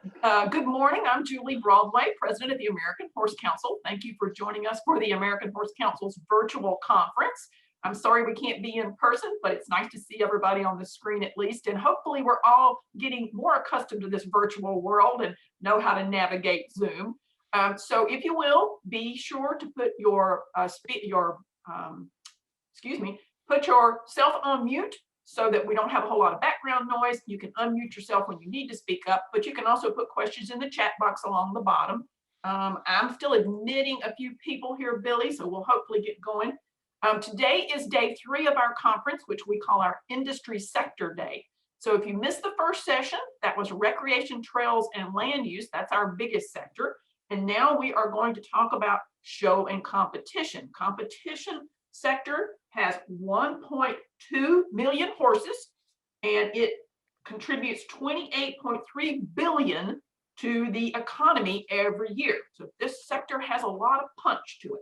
Good morning. I'm Julie Broadway, President of the American Horse Council. Thank you for joining us for the American Horse Council's virtual conference. I'm sorry we can't be in person, but it's nice to see everybody on the screen at least. And hopefully we're all getting more accustomed to this virtual world and know how to navigate Zoom. So if you will, be sure to put put yourself on mute so that we don't have a whole lot of background noise. You can unmute yourself when you need to speak up, but you can also put questions in the chat box along the bottom. I'm still admitting a few people here, Billy, so we'll hopefully get going. Today is day 3 of our conference, which we call our Industry Sector Day. So if you missed the first session, that was recreation, trails, and land use. That's our biggest sector. And now we are going to talk about show and competition. Competition sector has 1.2 million horses, and it contributes 28.3 billion to the economy every year. So this sector has a lot of punch to it.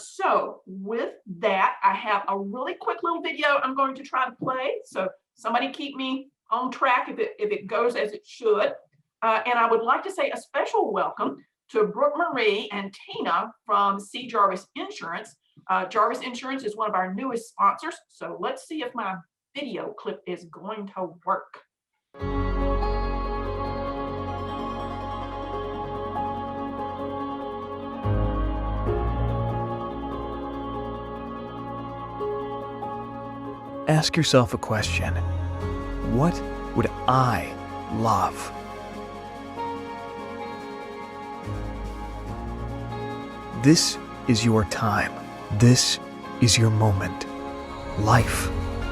So with that, I have a really quick little video I'm going to try to play. So somebody keep me on track if it goes as it should. And I would like to say a special welcome to Brooke Marie and Tina from C. Jarvis Insurance. Jarvis Insurance is one of our newest sponsors. So let's see if my video clip is going to work. Ask yourself a question. What would I love? This is your time. This is your moment. Life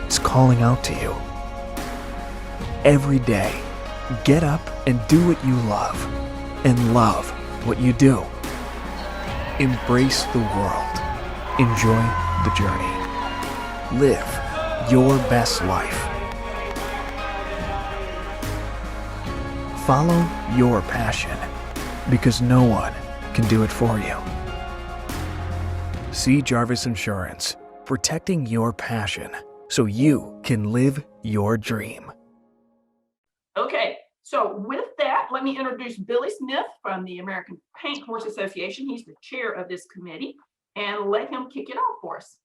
is calling out to you. Every day, get up and do what you love, and love what you do. Embrace the world. Enjoy the journey. Live your best life. Follow your passion, because no one can do it for you. C. Jarvis Insurance, protecting your passion so you can live your dream. Okay, so with that, let me introduce Billy Smith from the American Paint Horse Association. He's the chair of this committee, and let him kick it off for us.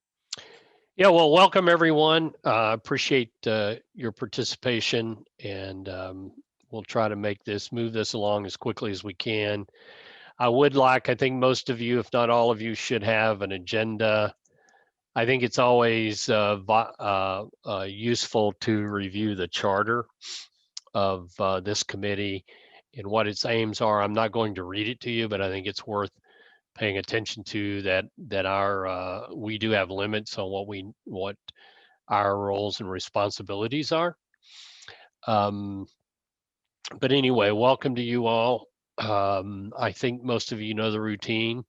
Yeah, well, welcome everyone. Appreciate your participation, and we'll try to move this along as quickly as we can. I think most of you, if not all of you, should have an agenda. I think it's always useful to review the charter of this committee and what its aims are. I'm not going to read it to you, but I think it's worth paying attention to that we do have limits on what our roles and responsibilities are. But anyway, welcome to you all. I think most of you know the routine,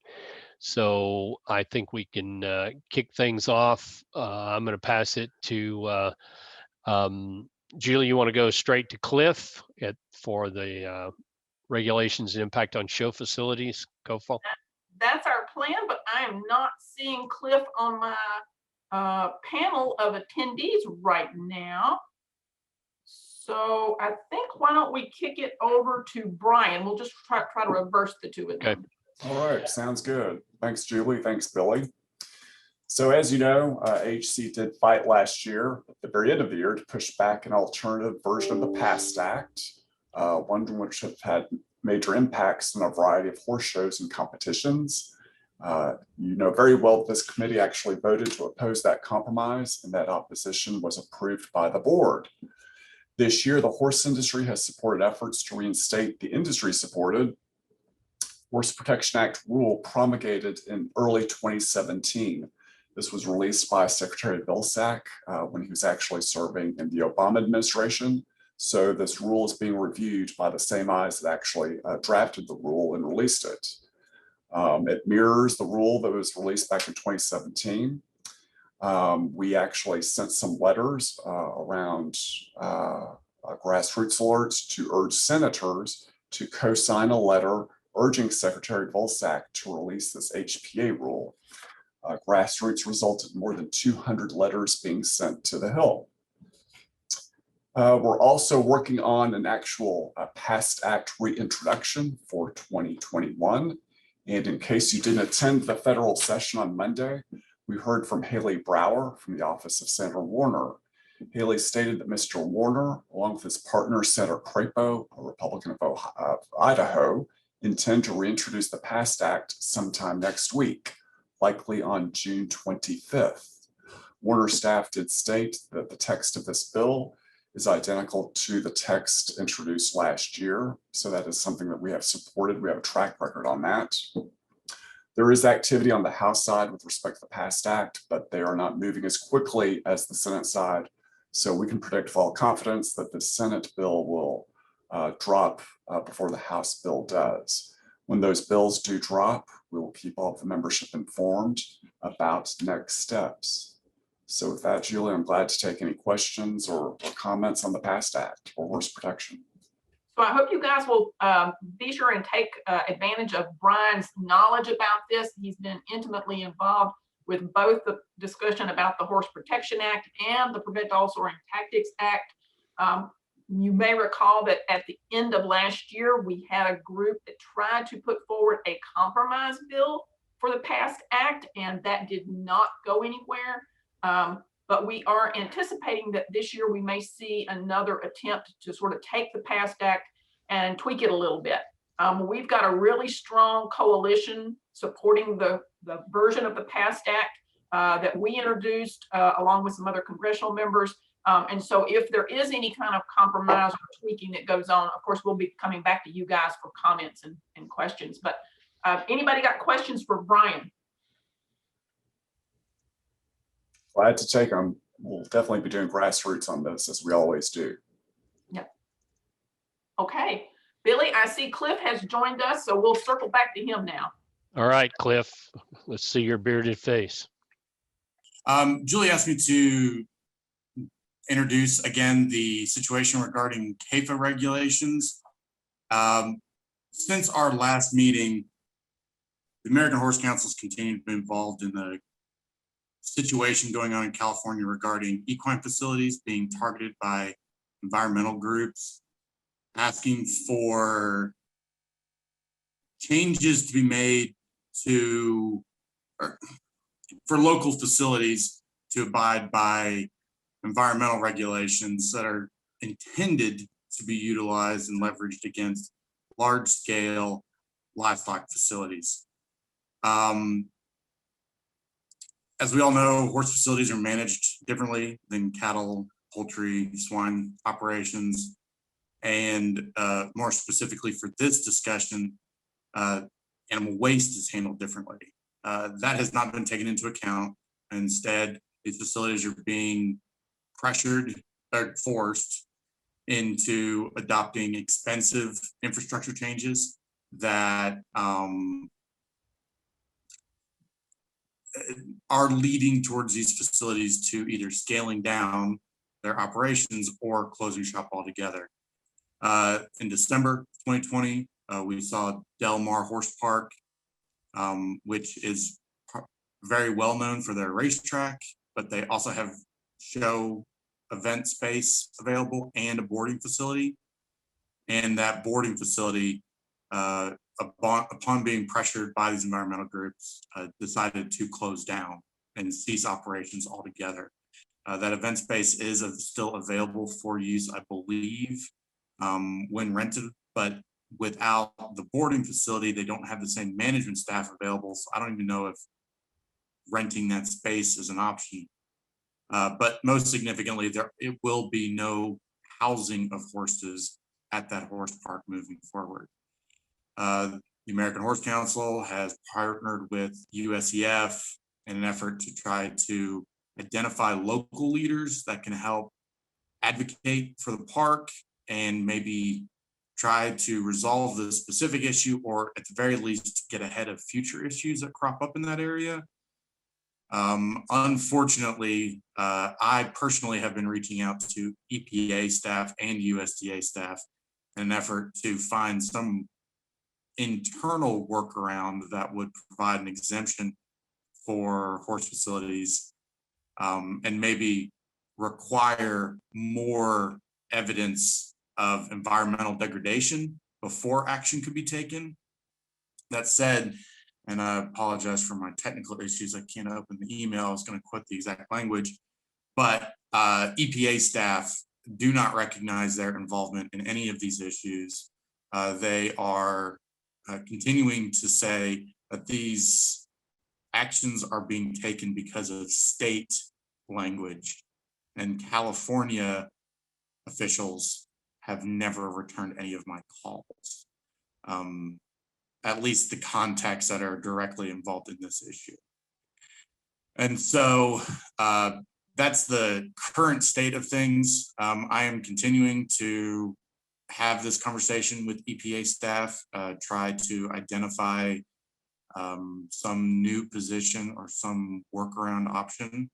so I think we can kick things off. I'm going to pass it to Julie. You want to go straight to Cliff for the regulations and impact on show facilities? COFO? That's our plan, but I am not seeing Cliff on my panel of attendees right now. So I think, why don't we kick it over to Brian? We'll just try to reverse the two of them. Okay. All right, sounds good. Thanks, Julie. Thanks, Billy. So as you know, AHC did fight last year at the very end of the year to push back an alternative version of the PAST Act, one which have had major impacts on a variety of horse shows and competitions. You know very well that this committee actually voted to oppose that compromise, and that opposition was approved by the board. This year, the horse industry has supported efforts to reinstate the industry-supported Horse Protection Act rule promulgated in early 2017. This was released by Secretary Vilsack when he was actually serving in the Obama administration. So this rule is being reviewed by the same eyes that actually drafted the rule and released it. It mirrors the rule that was released back in 2017. We actually sent some letters around grassroots alerts to urge senators to co-sign a letter urging Secretary Vilsack to release this HPA rule. Grassroots resulted in more than 200 letters being sent to the Hill. We're also working on an actual PAST Act reintroduction for 2021. And in case you didn't attend the federal session on Monday, we heard from Haley Brower from the office of Senator Warner. Haley stated that Mr. Warner, along with his partner, Senator Crapo, a Republican of Idaho, intend to reintroduce the PAST Act sometime next week, likely on June 25th. Warner staff did state that the text of this bill is identical to the text introduced last year. So that is something that we have supported. We have a track record on that. There is activity on the House side with respect to the PAST Act, but they are not moving as quickly as the Senate side. So we can predict with all confidence that the Senate bill will drop before the House bill does. When those bills do drop, we will keep all of the membership informed about next steps. So with that, Julie, I'm glad to take any questions or comments on the PAST Act or horse protection. So I hope you guys will be sure and take advantage of Brian's knowledge about this. He's been intimately involved with both the discussion about the Horse Protection Act and the Prevent All Soaring Tactics Act. You may recall that at the end of last year, we had a group that tried to put forward a compromise bill for the PAST Act, and that did not go anywhere. But we are anticipating that this year we may see another attempt to sort of take the PAST Act and tweak it a little bit. We've got a really strong coalition supporting the version of the PAST Act that we introduced along with some other congressional members. And so if there is any kind of compromise or tweaking that goes on, of course, we'll be coming back to you guys for comments and questions. But anybody got questions for Brian? Glad to take them. We'll definitely be doing grassroots on this, as we always do. Yep. Okay, Billy, I see Cliff has joined us, so we'll circle back to him now. All right, Cliff, let's see your bearded face. Julie asked me to introduce again the situation regarding CAFA regulations. Since our last meeting, the American Horse Council has continued to be involved in the situation going on in California regarding equine facilities being targeted by environmental groups, asking for changes to be made for local facilities to abide by environmental regulations that are intended to be utilized and leveraged against large-scale livestock facilities. As we all know, horse facilities are managed differently than cattle, poultry, swine operations. And more specifically for this discussion, animal waste is handled differently. That has not been taken into account. Instead, these facilities are being pressured or forced into adopting expensive infrastructure changes that are leading towards these facilities to either scaling down their operations or closing shop altogether. In December 2020, we saw Del Mar Horse Park, which is very well known for their racetrack, but they also have show event space available and a boarding facility. And that boarding facility, upon being pressured by these environmental groups, decided to close down and cease operations altogether. That event space is still available for use, I believe, when rented, but without the boarding facility, they don't have the same management staff available. So I don't even know if renting that space is an option. But most significantly, it will be no housing of horses at that horse park moving forward. The American Horse Council has partnered with USEF in an effort to try to identify local leaders that can help advocate for the park and maybe try to resolve the specific issue, or at the very least get ahead of future issues that crop up in that area. Unfortunately, I personally have been reaching out to EPA staff and USDA staff in an effort to find some internal workaround that would provide an exemption for horse facilities, and maybe require more evidence of environmental degradation before action could be taken. That said, and I apologize for my technical issues, I can't open the email, I was going to quote the exact language, but EPA staff do not recognize their involvement in any of these issues. They are continuing to say that these actions are being taken because of state language, and California officials have never returned any of my calls. At least the contacts that are directly involved in this issue. And so that's the current state of things. I am continuing to have this conversation with EPA staff, try to identify some new position or some workaround option.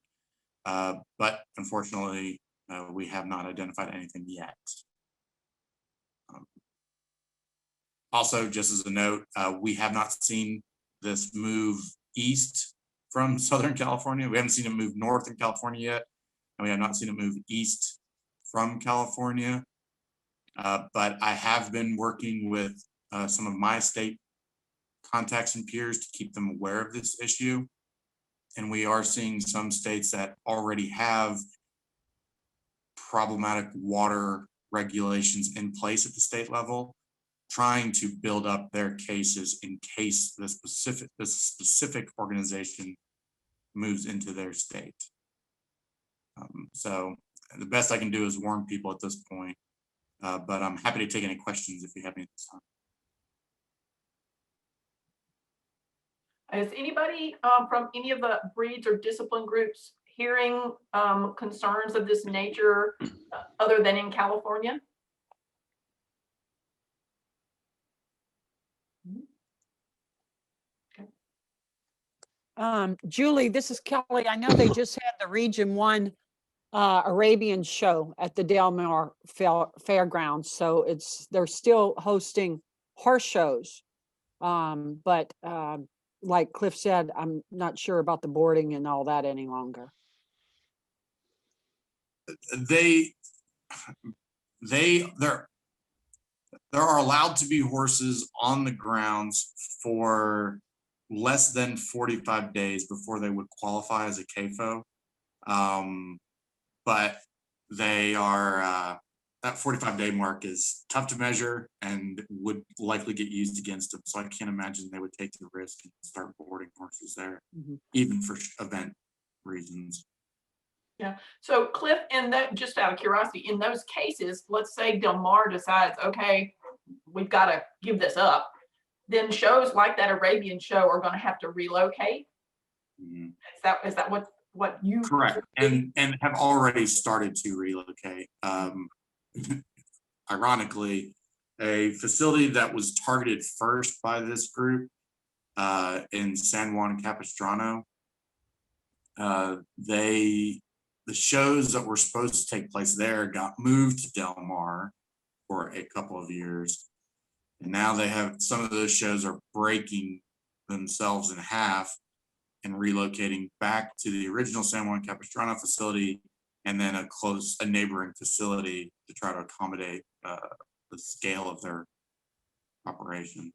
But unfortunately, we have not identified anything yet. Also, just as a note, we have not seen this move east from Southern California. We haven't seen it move north in California yet, and we have not seen it move east from California. But I have been working with some of my state contacts and peers to keep them aware of this issue. And we are seeing some states that already have problematic water regulations in place at the state level, trying to build up their cases in case the specific organization moves into their state. So the best I can do is warn people at this point, but I'm happy to take any questions if you have any at this time. Is anybody from any of the breeds or discipline groups hearing concerns of this nature other than in California? Julie, this is Kelly. I know they just had the Region 1 Arabian show at the Del Mar Fairgrounds. So they're still hosting horse shows. But like Cliff said, I'm not sure about the boarding and all that any longer. There are allowed to be horses on the grounds for less than 45 days before they would qualify as a CAFO. But they are, that 45-day mark is tough to measure and would likely get used against them. So I can't imagine they would take the risk and start boarding horses there, even for event reasons. Yeah. So Cliff, and that, just out of curiosity, in those cases, let's say Del Mar decides, okay, we've got to give this up, then shows like that Arabian show are going to have to relocate. Is that what you correct and have already started to relocate? Ironically, a facility that was targeted first by this group in San Juan Capistrano, the shows that were supposed to take place there got moved to Del Mar for a couple of years. And now they have, some of those shows are breaking themselves in half and relocating back to the original San Juan Capistrano facility, and then a neighboring facility to try to accommodate the scale of their operation.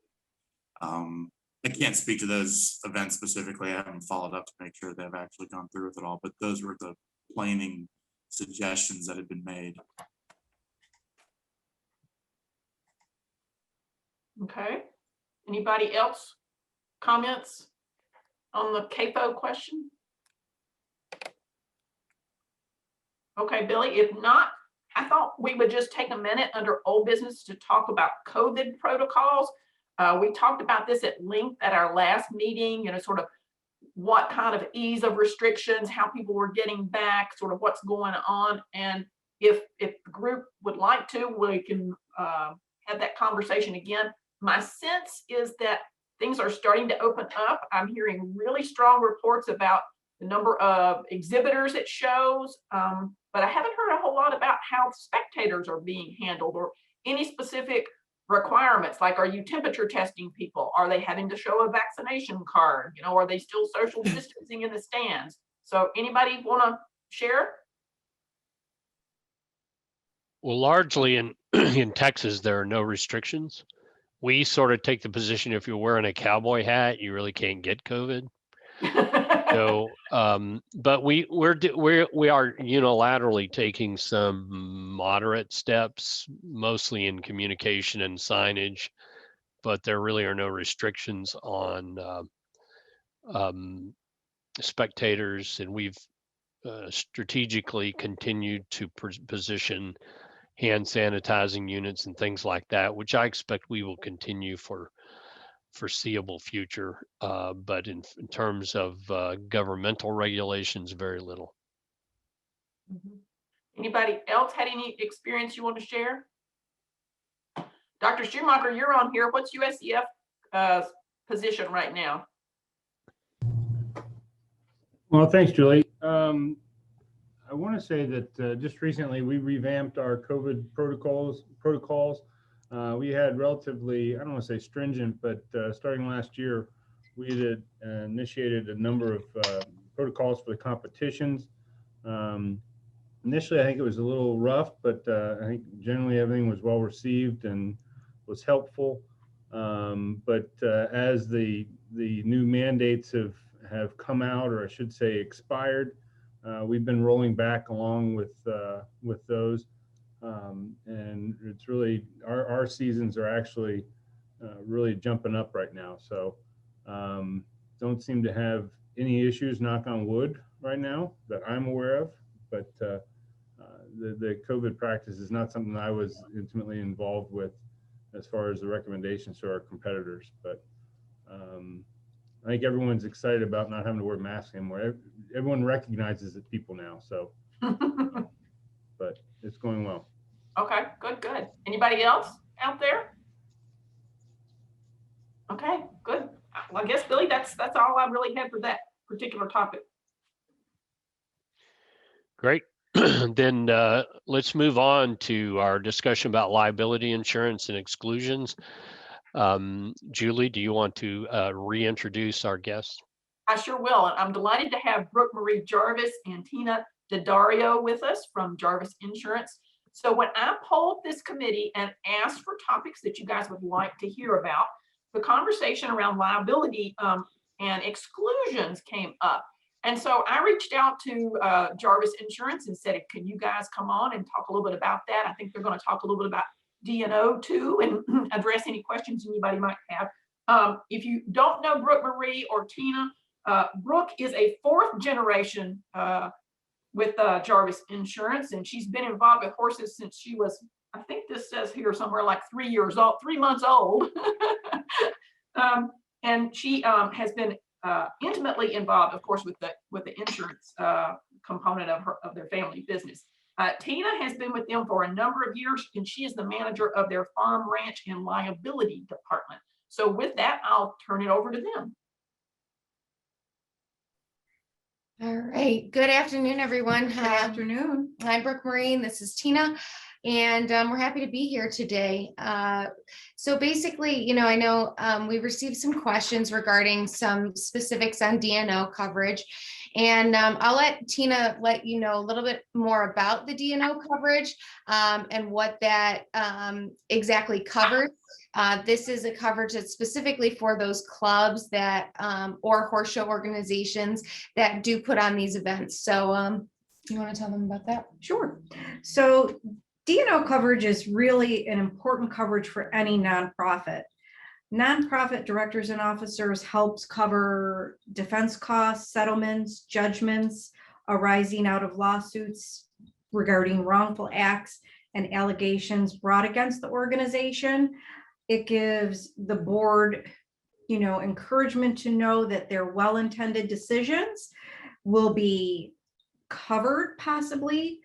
I can't speak to those events specifically. I haven't followed up to make sure they've actually gone through with it all, but those were the planning suggestions that had been made. Okay. Anybody else comments on the CAFO question? Okay, Billy, if not, I thought we would just take a minute under old business to talk about COVID protocols. We talked about this at length at our last meeting, sort of what kind of ease of restrictions, how people were getting back, sort of what's going on. And if the group would like to, we can have that conversation again. My sense is that things are starting to open up. I'm hearing really strong reports about the number of exhibitors at shows, but I haven't heard a whole lot about how spectators are being handled or any specific requirements. Like, are you temperature testing people? Are they having to show a vaccination card? Are they still social distancing in the stands? So anybody want to share? Well, largely in in Texas, there are no restrictions. We sort of take the position if you're wearing a cowboy hat, you really can't get COVID. So, but we are unilaterally taking some moderate steps, mostly in communication and signage, but there really are no restrictions on spectators, and we've strategically continued to position hand sanitizing units and things like that, which I expect we will continue for foreseeable future. But in terms of governmental regulations, very little. Anybody else had any experience you want to share? Dr. Schumacher, you're on here. What's USCF position right now? Well, thanks, Julie. I want to say that just recently we revamped our COVID protocols. We had relatively, I don't want to say stringent, but starting last year, we had initiated a number of protocols for the competitions. Initially, I think it was a little rough, but I think generally everything was well received and was helpful. But as the new mandates have come out, or I should say expired, we've been rolling back along with those, and it's really our seasons are actually really jumping up right now. So don't seem to have any issues, knock on wood, right now that I'm aware of. But the COVID practice is not something I was intimately involved with as far as the recommendations to our competitors. But I think everyone's excited about not having to wear masks anymore. Everyone recognizes it, people now. So, but it's going well. Okay, good. Anybody else out there? Okay, good. Well, I guess, Billy, that's all I really had for that particular topic. Great. Then let's move on to our discussion about liability insurance and exclusions. Julie, do you want to reintroduce our guests? I sure will. And I'm delighted to have Brooke Marie Jarvis and Tina Daddario with us from Jarvis Insurance. So when I polled this committee and asked for topics that you guys would like to hear about, the conversation around liability and exclusions came up. And so I reached out to Jarvis Insurance and said, can you guys come on and talk a little bit about that? I think they're going to talk a little bit about D&O too, and address any questions anybody might have. If you don't know Brooke Marie or Tina, Brooke is a 4th generation with Jarvis Insurance, and she's been involved with horses since she was, I think this says here somewhere like 3 months old. And she has been intimately involved, of course, with the insurance component of their family business. Tina has been with them for a number of years, and she is the manager of their farm, ranch, and liability department. So with that, I'll turn it over to them. All right. Good afternoon, everyone. Good afternoon. I'm Brooke Marie, and this is Tina, and we're happy to be here today. So basically, I know we received some questions regarding some specifics on D&O coverage, and I'll let Tina let you know a little bit more about the D&O coverage and what that exactly covers. This is a coverage that's specifically for those clubs that or horse show organizations that do put on these events. So you want to tell them about that? Sure. So D&O coverage is really an important coverage for any nonprofit. Nonprofit directors and officers helps cover defense costs, settlements, judgments arising out of lawsuits regarding wrongful acts and allegations brought against the organization. It gives the board, encouragement to know that their well-intended decisions will be covered possibly.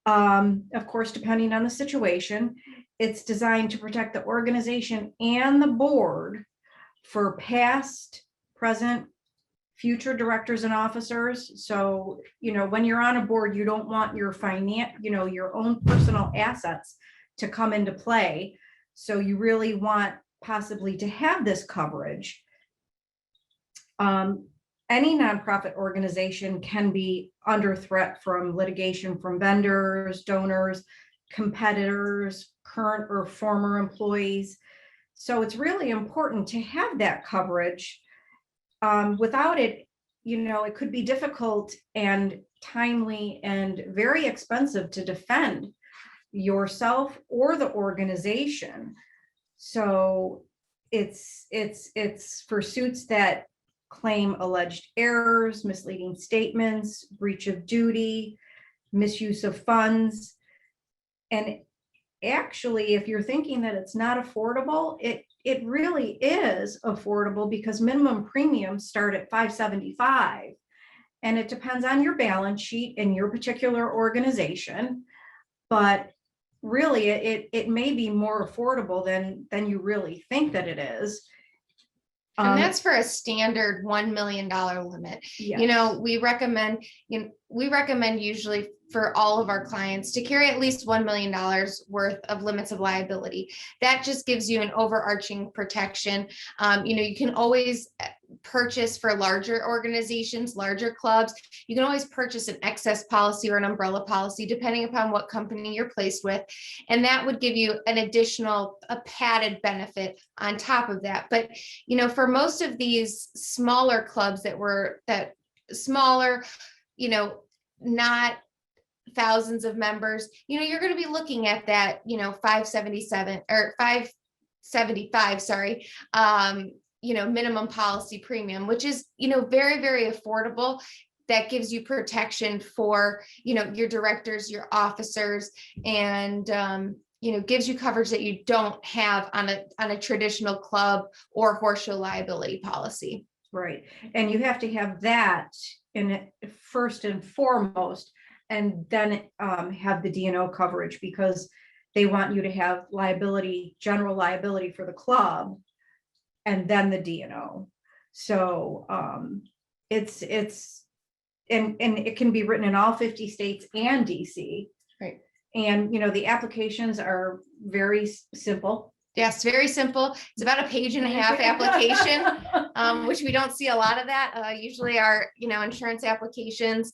Of course, depending on the situation. It's designed to protect the organization and the board for past, present, future directors and officers. So, when you're on a board, you don't want your your own personal assets to come into play. So you really want possibly to have this coverage. Any nonprofit organization can be under threat from litigation from vendors, donors, competitors, current or former employees. So it's really important to have that coverage. Without it, it could be difficult and timely and very expensive to defend yourself or the organization. So it's for suits that claim alleged errors, misleading statements, breach of duty, misuse of funds. And actually, if you're thinking that it's not affordable, it really is affordable, because minimum premiums start at $575. And it depends on your balance sheet and your particular organization. But really, it may be more affordable than you really think that it is. And that's for a standard $1 million limit. Yes. We recommend usually for all of our clients to carry at least $1 million worth of limits of liability. That just gives you an overarching protection. You can always purchase for larger organizations, larger clubs. You can always purchase an excess policy or an umbrella policy, depending upon what company you're placed with. And that would give you an additional, a padded benefit on top of that. But, for most of these smaller clubs that smaller, not thousands of members, you're going to be looking at that, 577 or 575, sorry, minimum policy premium, which is, very, very affordable. That gives you protection for, your directors, your officers, and, gives you coverage that you don't have on a traditional club or horse show liability policy. Right. And you have to have that in it first and foremost, and then have the D&O coverage, because they want you to have liability, general liability for the club, and then the D&O. So it's and it can be written in all 50 states and DC. Right. And the applications are very simple. Yes, very simple. It's about a page and a half application, which we don't see a lot of that. Usually our, insurance applications,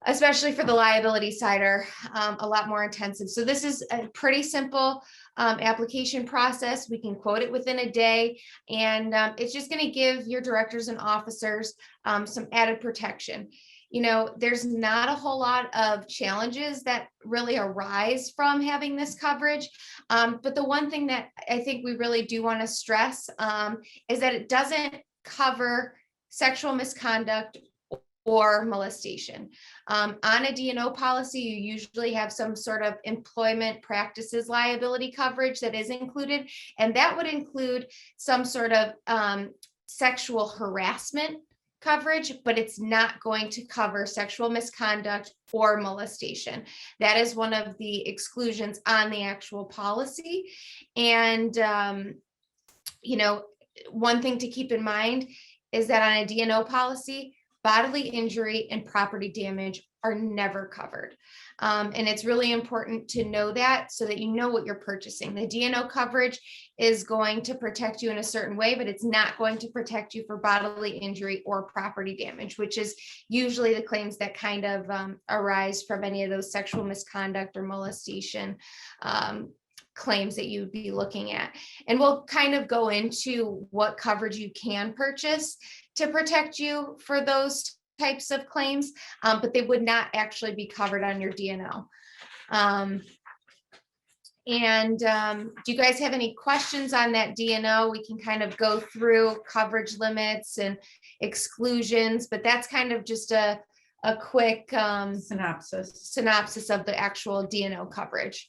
especially for the liability side, are a lot more intensive. So this is a pretty simple application process. We can quote it within a day, and it's just going to give your directors and officers some added protection. There's not a whole lot of challenges that really arise from having this coverage. But the one thing that I think we really do want to stress is that it doesn't cover sexual misconduct or molestation. On a D&O policy, you usually have some sort of employment practices liability coverage that is included, and that would include some sort of sexual harassment coverage, but it's not going to cover sexual misconduct or molestation. That is one of the exclusions on the actual policy. And, one thing to keep in mind is that on a D&O policy, bodily injury and property damage are never covered. And it's really important to know that, so that you know what you're purchasing. The D&O coverage is going to protect you in a certain way, but it's not going to protect you for bodily injury or property damage, which is usually the claims that kind of arise from any of those sexual misconduct or molestation claims that you would be looking at. And we'll kind of go into what coverage you can purchase to protect you for those types of claims, but they would not actually be covered on your D&O. Do you guys have any questions on that D&O? We can kind of go through coverage limits and exclusions, but that's kind of just a quick synopsis of the actual D&O coverage.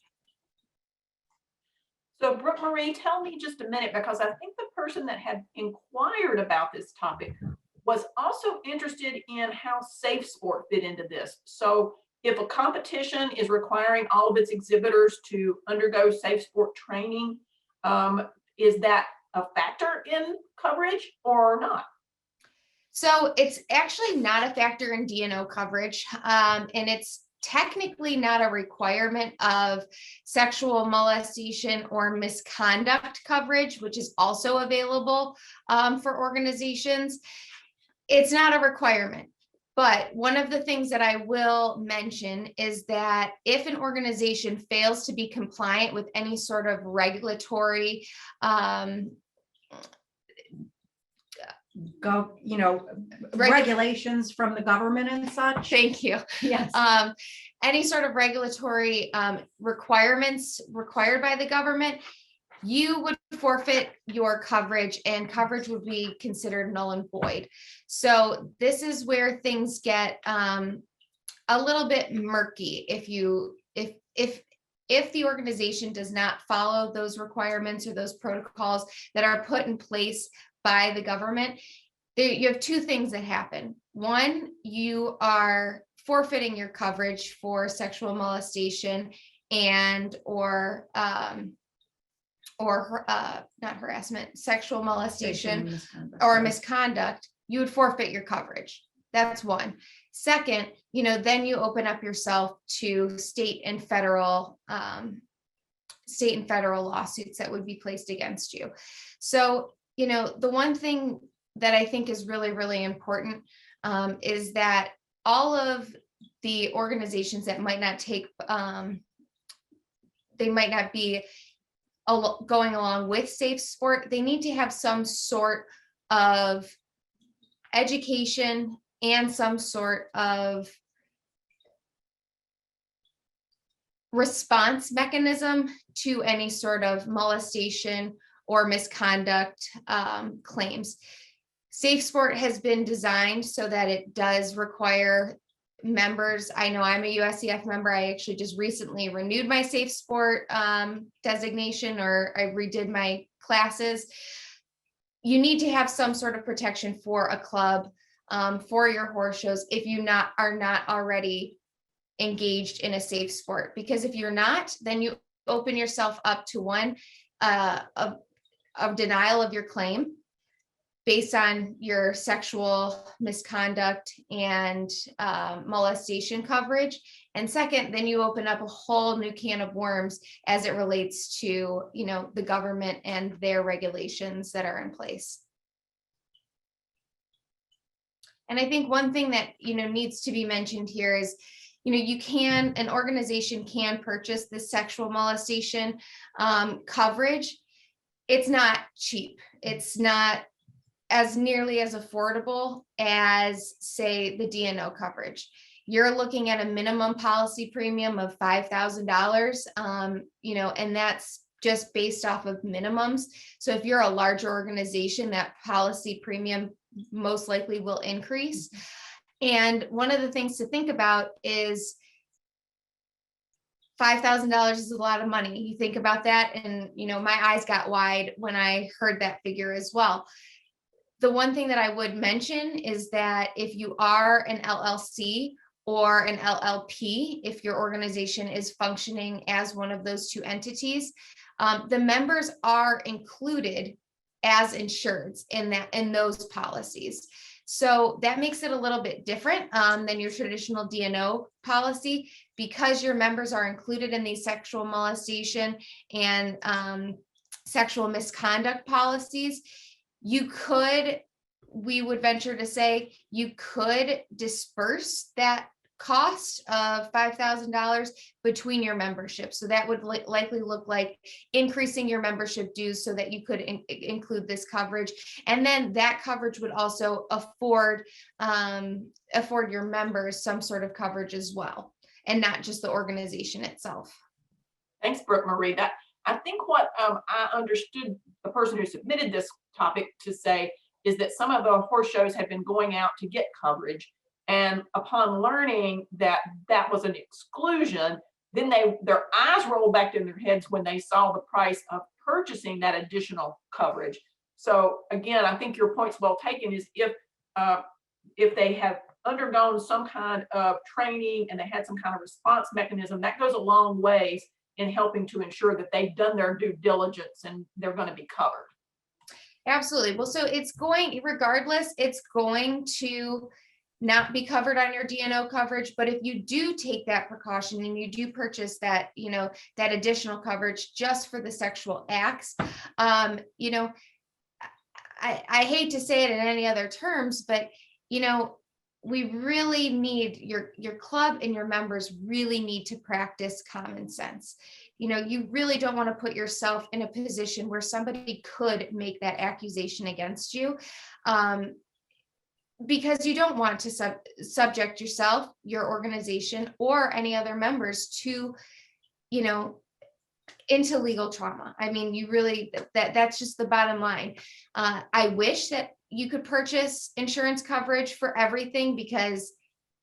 So Brooke Marie, tell me just a minute, because I think the person that had inquired about this topic was also interested in how Safe Sport fit into this. So if a competition is requiring all of its exhibitors to undergo Safe Sport training, is that a factor in coverage or not? So it's actually not a factor in D&O coverage, and it's technically not a requirement of sexual molestation or misconduct coverage, which is also available for organizations. It's not a requirement, But one of the things that I will mention is that if an organization fails to be compliant with any sort of regulatory regulations from the government and such. thank you. Yes. Any sort of regulatory requirements required by the government, you would forfeit your coverage, and coverage would be considered null and void. So this is where things get a little bit murky if the organization does not follow those requirements or those protocols that are put in place by the government. You have two things that happen. One, you are forfeiting your coverage for sexual molestation and not harassment, sexual molestation or misconduct. You would forfeit your coverage. That's one. Second, then you open up yourself to state and federal lawsuits that would be placed against you. So, the one thing that I think is really, really important is that all of the organizations that might not take, they might not be going along with Safe Sport, they need to have some sort of education and some sort of response mechanism to any sort of molestation or misconduct claims. Safe Sport has been designed so that it does require members. I know I'm a USCF member. I actually just recently renewed my Safe Sport designation, or I redid my classes. You need to have some sort of protection for a club, for your horse shows, if you are not already engaged in a safe sport. Because if you're not, then you open yourself up to one of denial of your claim based on your sexual misconduct and molestation coverage. And second, then you open up a whole new can of worms as it relates to, the government and their regulations that are in place. And I think one thing that, needs to be mentioned here is, an organization can purchase this sexual molestation coverage. It's not cheap. It's not as nearly as affordable as, say, the D&O coverage. You're looking at a minimum policy premium of $5,000, and that's just based off of minimums. So if you're a larger organization, that policy premium most likely will increase. And one of the things to think about is $5,000 is a lot of money. You think about that, and my eyes got wide when I heard that figure as well. The one thing that I would mention is that if you are an LLC or an LLP, if your organization is functioning as one of those two entities, the members are included as insureds in those policies. So that makes it a little bit different than your traditional D&O policy, because your members are included in these sexual molestation and sexual misconduct policies. We would venture to say you could disperse that cost of $5,000 between your membership. So that would likely look like increasing your membership dues so that you could include this coverage. And then that coverage would also afford your members some sort of coverage as well, and not just the organization itself. Thanks, Brooke Marie. That, I think what I understood the person who submitted this topic to say is that some of the horse shows have been going out to get coverage. And upon learning that that was an exclusion, then their eyes rolled back in their heads when they saw the price of purchasing that additional coverage. So again, I think your point's well taken, is if they have undergone some kind of training and they had some kind of response mechanism, that goes a long ways in helping to ensure that they've done their due diligence and they're going to be covered. Absolutely. Well, so it's going to not be covered on your D&O coverage, but if you do take that precaution and you do purchase that, that additional coverage just for the sexual acts, I hate to say it in any other terms, but we really need your club and your members really need to practice common sense. You know, you really don't want to put yourself in a position where somebody could make that accusation against you. Because you don't want to subject yourself, your organization, or any other members to, you know, into legal trauma. I mean, you really, that's just the bottom line. I wish that you could purchase insurance coverage for everything, because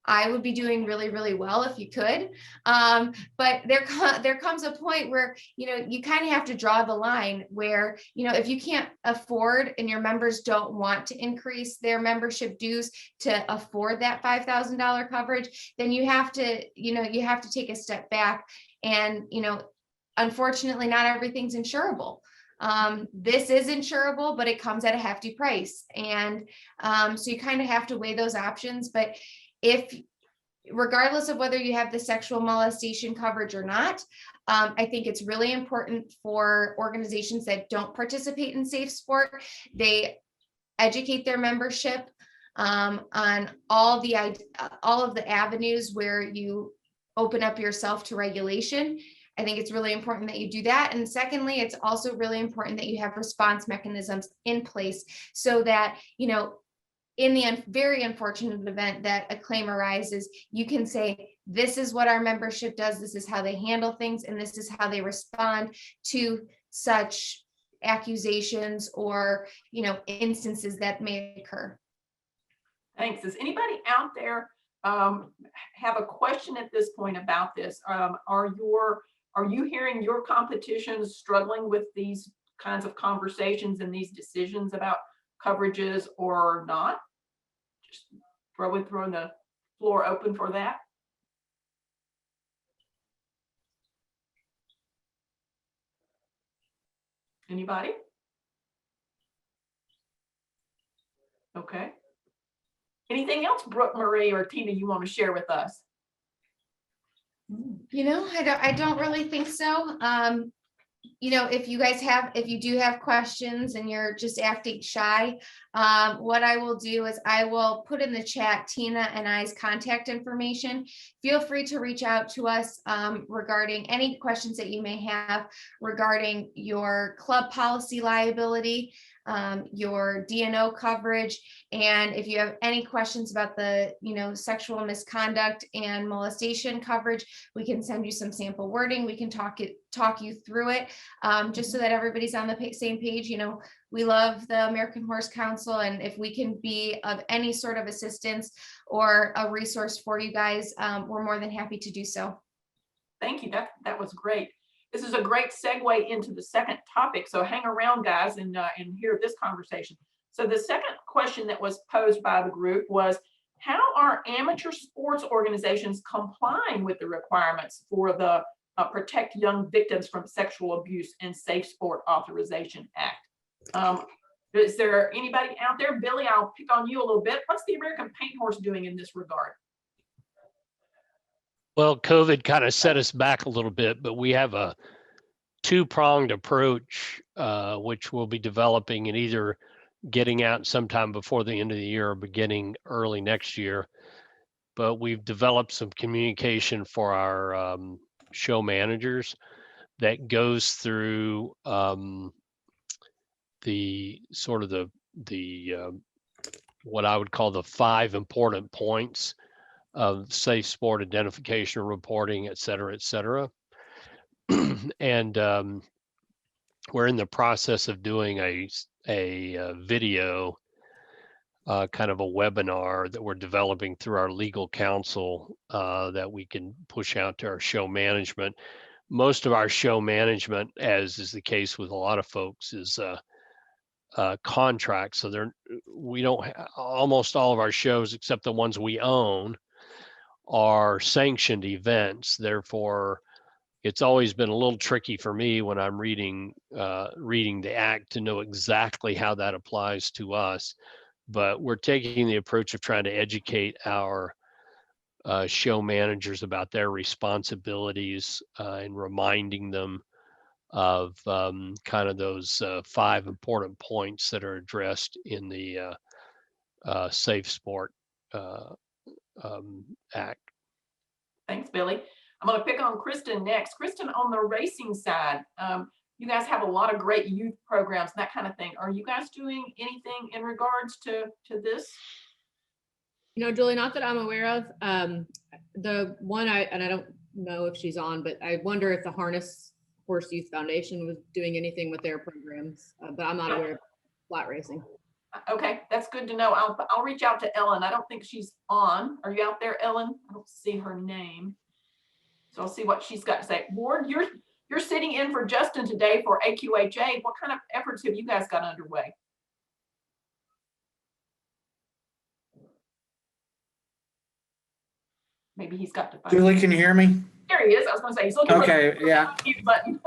I would be doing really, really well if you could. But there comes a point where, you know, you kind of have to draw the line where, you know, if you can't afford and your members don't want to increase their membership dues to afford that $5,000 coverage, then you have to, you know, you have to take a step back. And, you know, unfortunately, not everything's insurable. This is insurable, but it comes at a hefty price. And so you kind of have to weigh those options. But if, regardless of whether you have the sexual molestation coverage or not, I think it's really important for organizations that don't participate in safe sport, they educate their membership on all of the avenues where you open up yourself to regulation. I think it's really important that you do that. And secondly, it's also really important that you have response mechanisms in place so that, you know, in the very unfortunate event that a claim arises, you can say, this is what our membership does, this is how they handle things, and this is how they respond to such accusations or, you know, instances that may occur. Thanks. Does anybody out there have a question at this point about this? Are you hearing your competitions struggling with these kinds of conversations and these decisions about coverages or not? Just throwing the floor open for that. Anybody? Okay. Anything else, Brooke, Marie, or Tina, you want to share with us? You know, I don't really think so. You know, if you do have questions and you're just acting shy, what I will do is I will put in the chat Tina and I's contact information. Feel free to reach out to us regarding any questions that you may have regarding your club policy liability, your D&O coverage. And if you have any questions about the, you know, sexual misconduct and molestation coverage, we can send you some sample wording. We can talk you through it, just so that everybody's on the same page. You know, we love the American Horse Council, and if we can be of any sort of assistance or a resource for you guys, we're more than happy to do so. Thank you. That was great. This is a great segue into the second topic. So hang around, guys, and hear this conversation. So the second question that was posed by the group was, how are amateur sports organizations complying with the requirements for the Protect Young Victims from Sexual Abuse and Safe Sport Authorization Act? Is there anybody out there? Billy, I'll pick on you a little bit. What's the American Paint Horse doing in this regard? Well, COVID kind of set us back a little bit, but we have a two-pronged approach, which we'll be developing and either getting out sometime before the end of the year or beginning early next year. But we've developed some communication for our show managers that goes through the sort of the what I would call the 5 important points of safe sport identification, reporting, et cetera, et cetera. And we're in the process of doing a video, kind of a webinar that we're developing through our legal counsel that we can push out to our show management. Most of our show management, as is the case with a lot of folks, is contracts. So we don't, almost all of our shows, except the ones we own, are sanctioned events. Therefore, it's always been a little tricky for me when I'm reading the act to know exactly how that applies to us. But we're taking the approach of trying to educate our show managers about their responsibilities and reminding them of kind of those 5 important points that are addressed in the safe sport act. Thanks, Billy. I'm going to pick on Kristen next. Kristen, on the racing side, you guys have a lot of great youth programs, that kind of thing. Are you guys doing anything in regards to this? Julie, not that I'm aware of. The one I don't know if she's on, but I wonder if the Harness Horse Youth Foundation was doing anything with their programs, but I'm not aware of flat racing. Okay, that's good to know. I'll reach out to Ellen. I don't think she's on. Are you out there, Ellen? I don't see her name. So I'll see what she's got to say. Ward, you're sitting in for Justin today for AQHA. What kind of efforts have you guys got underway? Maybe he's got to find. Julie, can you hear me? There he is. I was going to say he's looking Okay, for the yeah. mute button.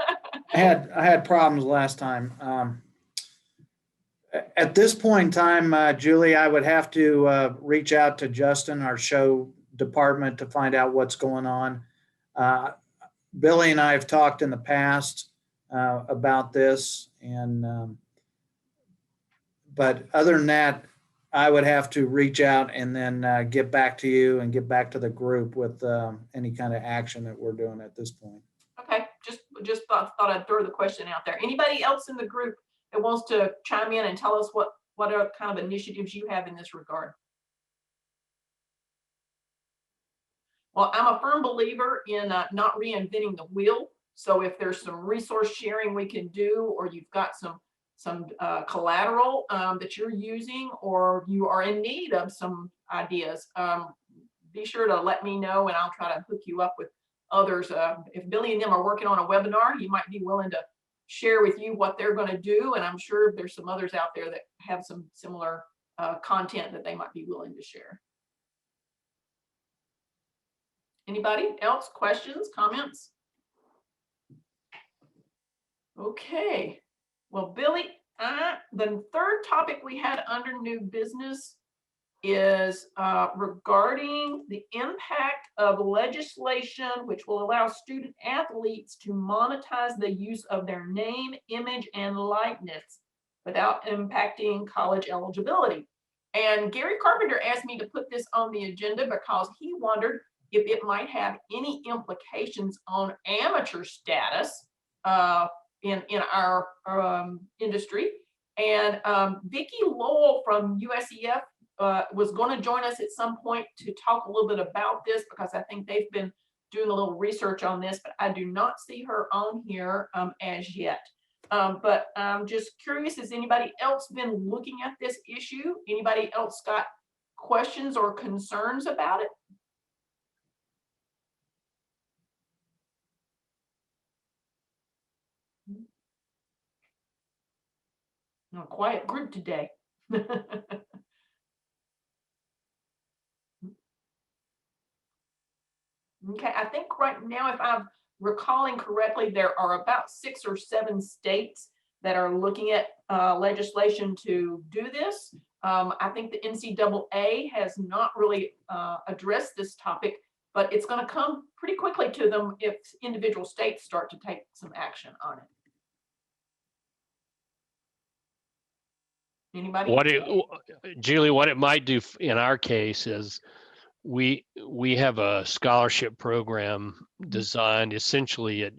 I had problems last time. At this point in time, Julie, I would have to reach out to Justin, our show department, to find out what's going on. Billy and I have talked in the past about this, and but other than that, I would have to reach out and then get back to you and get back to the group with any kind of action that we're doing at this point. Okay, just thought I'd throw the question out there. Anybody else in the group that wants to chime in and tell us what are kind of initiatives you have in this regard? Well, I'm a firm believer in not reinventing the wheel. So if there's some resource sharing we can do, or you've got some collateral that you're using, or you are in need of some ideas, be sure to let me know and I'll try to hook you up with others. If Billy and them are working on a webinar, he might be willing to share with you what they're going to do. And I'm sure there's some others out there that have some similar content that they might be willing to share. Anybody else? Questions, comments? Okay. Well, Billy, the third topic we had under new business is regarding the impact of legislation which will allow student athletes to monetize the use of their name, image, and likeness without impacting college eligibility. And Gary Carpenter asked me to put this on the agenda because he wondered if it might have any implications on amateur status in our industry. And Vicki Lowell from USEF was going to join us at some point to talk a little bit about this, because I think they've been doing a little research on this, but I do not see her on here as yet. But I'm just curious, has anybody else been looking at this issue? Anybody else got questions or concerns about it? A quiet group today. Okay, I think right now, if I'm recalling correctly, there are about 6 or 7 states that are looking at legislation to do this. I think the NCAA has not really addressed this topic, but it's going to come pretty quickly to them if individual states start to take some action on it. Anybody? Julie, what it might do in our case is we have a scholarship program designed essentially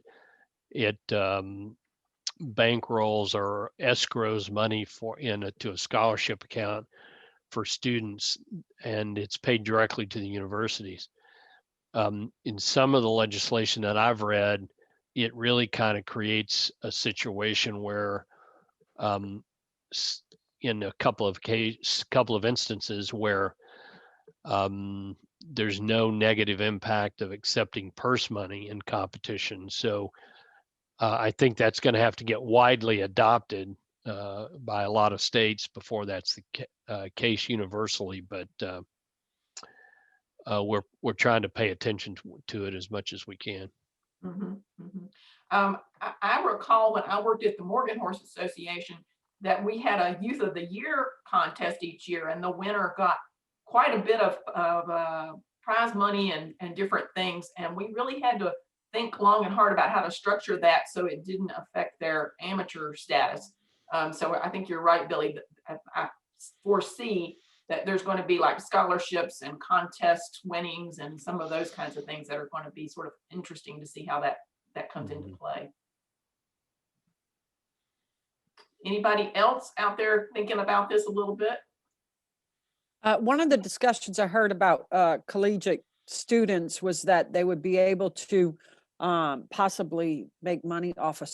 it bankrolls or escrows money to a scholarship account for students, and it's paid directly to the universities. In some of the legislation that I've read, it really kind of creates a situation where in a couple of instances where there's no negative impact of accepting purse money in competition. So I think that's going to have to get widely adopted by a lot of states before that's the case universally. But we're trying to pay attention to it as much as we can. Mm-hmm, mm-hmm. I recall when I worked at the Morgan Horse Association that we had a Youth of the Year contest each year, and the winner got quite a bit of prize money and different things. And we really had to think long and hard about how to structure that so it didn't affect their amateur status. So I think you're right, Billy. I foresee that there's going to be like scholarships and contest winnings and some of those kinds of things that are going to be sort of interesting to see how that comes into play. Anybody else out there thinking about this a little bit? One of the discussions I heard about collegiate students was that they would be able to possibly make money off of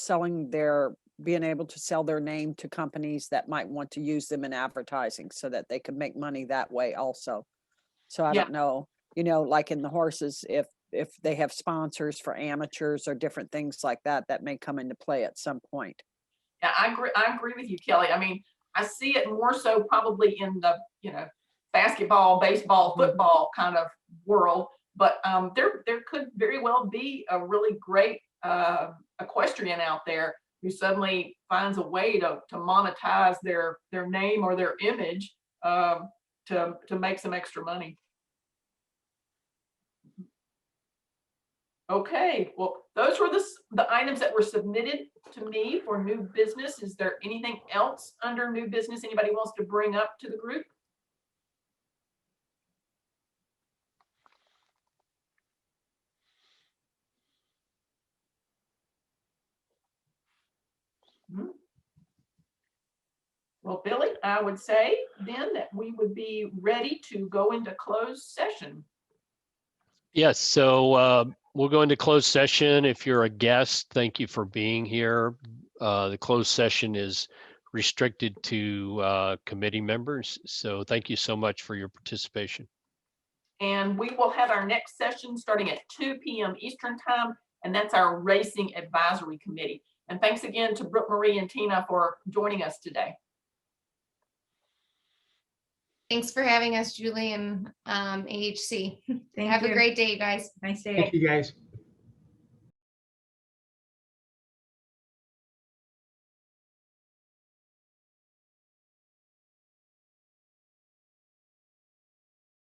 being able to sell their name to companies that might want to use them in advertising so that they could make money that way also. So I Yeah. don't know, like in the horses, if they have sponsors for amateurs or different things like that, that may come into play at some point. Yeah, I agree with you, Kelly. I mean, I see it more so probably in the, basketball, baseball, football kind of world, but there could very well be a really great equestrian out there who suddenly finds a way to monetize their name or their image to make some extra money. Okay, well, those were the items that were submitted to me for new business. Is there anything else under new business anybody wants to bring up to the group? Well, Billy, I would say then that we would be ready to go into closed session. Yes, so we'll go into closed session. If you're a guest, thank you for being here. The closed session is restricted to committee members. So thank you so much for your participation. And we will have our next session starting at 2 p.m. Eastern time, and that's our Racing Advisory Committee. And thanks again to Brooke Marie and Tina for joining us today. Thanks for having us, Julie and AHC. Thank Have you. a great day, guys. Nice day. Thank you, guys.